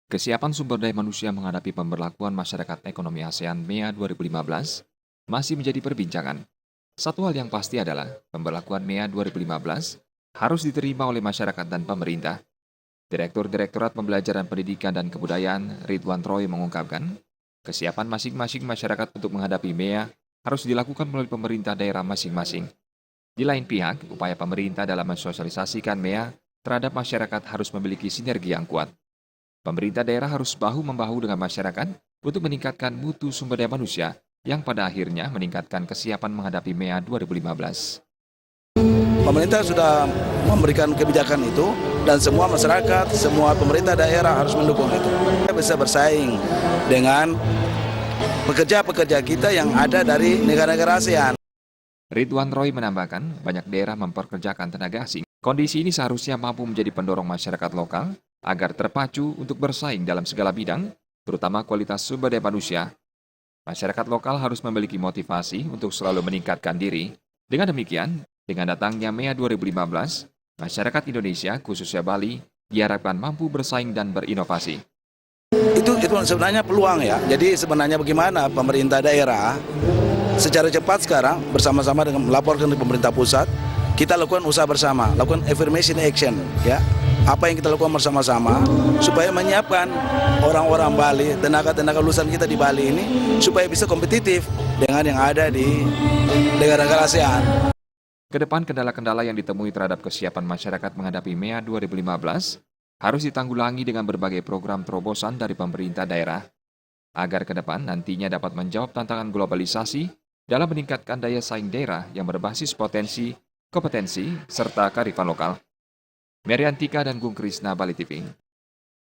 Kesiapan sumber daya manusia menghadapi pemberlakuan Masyarakat Ekonomi ASEAN MEA 2015 masih menjadi perbincangan. Satu hal yang pasti adalah pemberlakuan MEA 2015 harus diterima oleh masyarakat dan pemerintah. Direktur Direktorat Pembelajaran Pendidikan dan Kebudayaan Ridwan Roy mengungkapkan, kesiapan masing-masing masyarakat untuk menghadapi MEA harus dilakukan melalui pemerintah daerah masing-masing. Di lain pihak, upaya pemerintah dalam mensosialisasikan MEA terhadap masyarakat harus memiliki sinergi yang kuat. Pemerintah daerah harus bahu-membahu dengan masyarakat untuk meningkatkan mutu sumber daya manusia yang pada akhirnya meningkatkan kesiapan menghadapi MEA 2015. Pemerintah sudah memberikan kebijakan itu dan semua masyarakat, semua pemerintah daerah harus mendukung itu. Kita bisa bersaing dengan pekerja-pekerja kita yang ada dari negara-negara ASEAN. Ridwan Roy menambahkan, banyak daerah memperkerjakan tenaga asing. Kondisi ini seharusnya mampu menjadi pendorong masyarakat lokal agar terpacu untuk bersaing dalam segala bidang, terutama kualitas sumber daya manusia. Masyarakat lokal harus memiliki motivasi untuk selalu meningkatkan diri. Dengan demikian, dengan datangnya MEA 2015, masyarakat Indonesia, khususnya Bali, diharapkan mampu bersaing dan berinovasi. Itu sebenarnya peluang ya. Jadi sebenarnya bagaimana pemerintah daerah secara cepat sekarang bersama-sama dengan melaporkan ke pemerintah pusat, kita lakukan usaha bersama, lakukan affirmation action ya. Apa yang kita lakukan bersama-sama supaya menyiapkan orang-orang Bali, tenaga-tenaga lulusan kita di Bali ini supaya bisa kompetitif dengan yang ada di negara-negara ASEAN. Kedepan kendala-kendala yang ditemui terhadap kesiapan masyarakat menghadapi MEA 2015 harus ditanggulangi dengan berbagai program terobosan dari pemerintah daerah, agar ke depan nantinya dapat menjawab tantangan globalisasi dalam meningkatkan daya saing daerah yang berbasis potensi, kompetensi, serta kearifan lokal. Meriantika dan Gung Krisna, Bali TV.